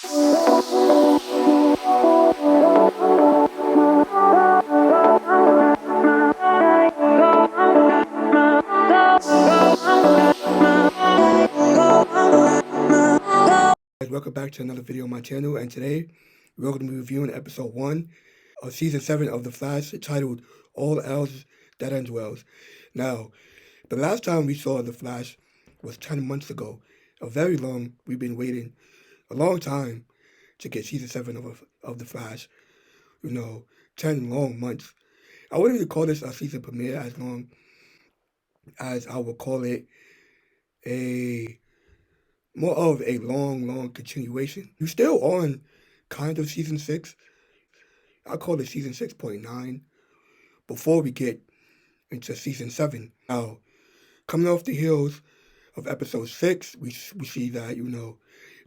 Welcome back to another video on my channel, and today we're going to be reviewing episode 1 of season 7 of The Flash, titled All Else That Ends Wells. Now, the last time we saw The Flash was 10 months ago. We've been waiting a long time to get season 7 of The Flash. 10 long months. I wouldn't even call this a season premiere as long as I would call it a more of a long continuation. You're still on kind of season 6. I call it season 6.9 before we get into season 7. Now, coming off the heels of episode 6, we see that,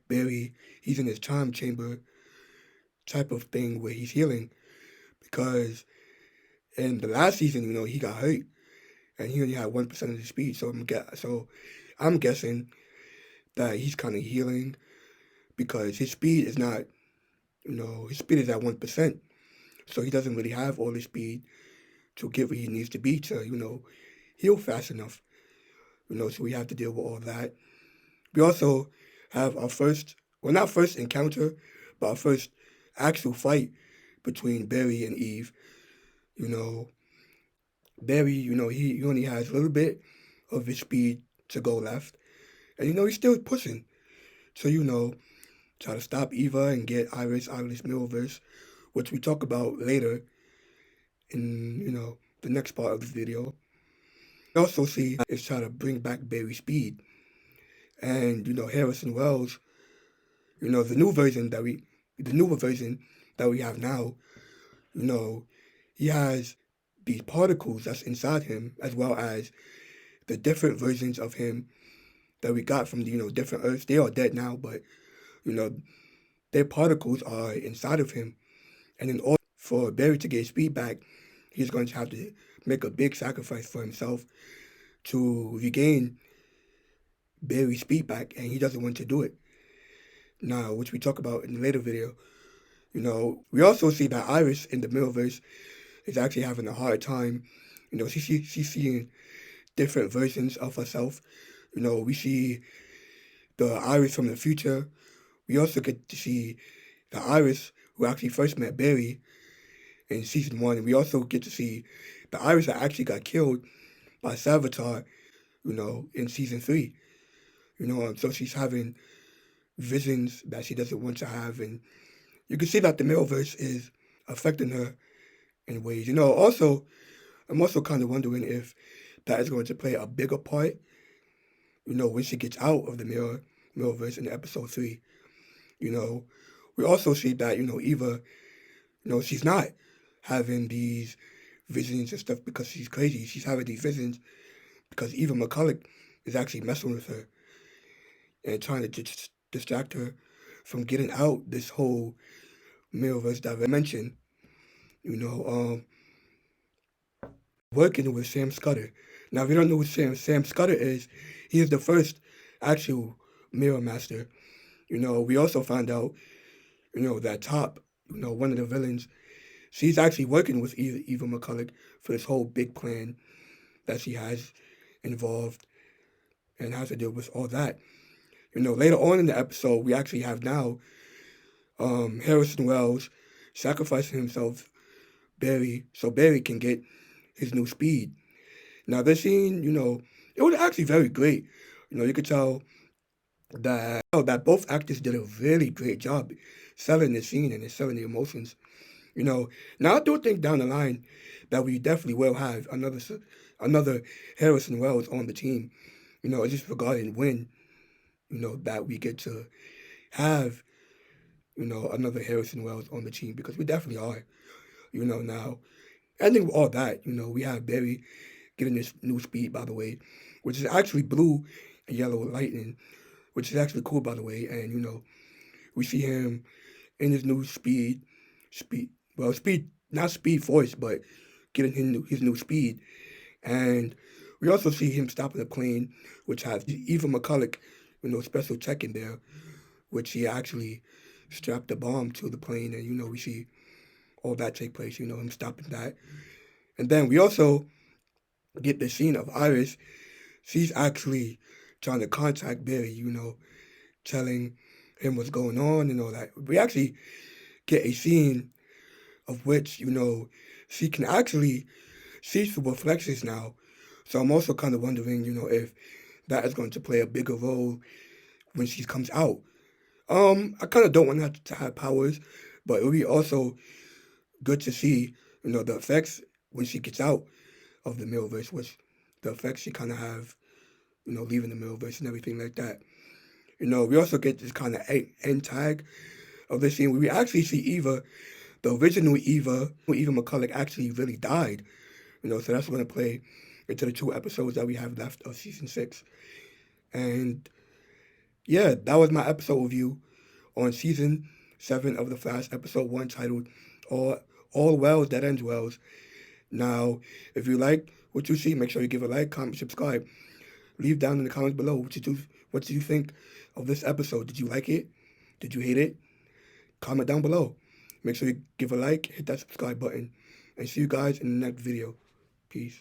Barry, he's in his time chamber type of thing where he's healing, because in the last season, he got hurt and he only had 1% of the speed. So I'm guessing that he's kind of healing because his speed is not, his speed is at 1%. So he doesn't really have all the speed to get where he needs to be to, heal fast enough. So we have to deal with all that. We also have our not first encounter, but our first actual fight between Barry and Eve. Barry, he only has a little bit of his speed to go left. And, he's still pushing. So, try to stop Eva and get Iris out of this Mirrorverse, which we talk about later in, the next part of this video. We also see is try to bring back Barry's speed. And, Harrison Wells, the newer version that we have now, he has these particles that's inside him, as well as the different versions of him that we got from the, different Earths. They are dead now, but, their particles are inside of him. And in order for Barry to get his speed back, he's going to have to make a big sacrifice for himself to regain Barry's speed back, and he doesn't want to do it. Now, which we talk about in the later video, we also see that Iris in the Mirrorverse is actually having a hard time. She's seeing different versions of herself. We see the Iris from the future. We also get to see the Iris who actually first met Barry in season 1. And we also get to see the Iris that actually got killed by Savitar, in season 3. So she's having visions that she doesn't want to have. And you can see that the Mirrorverse is affecting her in ways. Also, I'm also kind of wondering if that is going to play a bigger part, when she gets out of the Mirrorverse in episode 3. We also see that, Eva, she's not having these visions and stuff because she's crazy. She's having these visions because Eva McCulloch is actually messing with her and trying to distract her from getting out this whole Mirrorverse dimension. Working with Sam Scudder. Now, if you don't know who Sam Scudder is, he is the first actual Mirror Master. We also found out, that Top, one of the villains, she's actually working with Eva McCulloch for this whole big plan that she has involved and has to deal with all that. Later on in the episode, we actually have now Harrison Wells sacrificing himself, Barry, so Barry can get his new speed. Now, this scene, it was actually very great. You could tell that both actors did a really great job selling the scene and selling the emotions. Now I do think down the line that we definitely will have another Harrison Wells on the team. Just regarding when, that we get to have, another Harrison Wells on the team, because we definitely are. Now, ending with all that, we have Barry getting this new speed, by the way, which is actually blue and yellow lightning, which is actually cool, by the way. And, we see him in his new speed, not speed force, but getting his new speed. And we also see him stopping a plane, which has Eva McCulloch, special tech in there, which he actually strapped the bomb to the plane, and we see all that take place. Him stopping that, and then we also get the scene of Iris. She's actually trying to contact Barry. Telling him what's going on and all that. We actually get a scene of which she can actually see through reflections now. So I'm also kind of wondering, if that is going to play a bigger role when she comes out. I kind of don't want her to have powers, but it would be also good to see, the effects when she gets out of the Mirrorverse, which the effects she kind of have, leaving the Mirrorverse and everything like that. We also get this kind of end tag of this scene where we actually see Eva, the original Eva McCulloch actually really died. So that's going to play into the 2 episodes that we have left of season 6. And yeah, that was my episode review on season 7 of The Flash, episode 1, titled All Wells That Ends Wells. Now, if you like what you see, make sure you give a like, comment, subscribe. Leave down in the comments below what did you think of this episode. Did you like it? Did you hate it? Comment down below. Make sure you give a like, hit that subscribe button, and see you guys in the next video. Peace.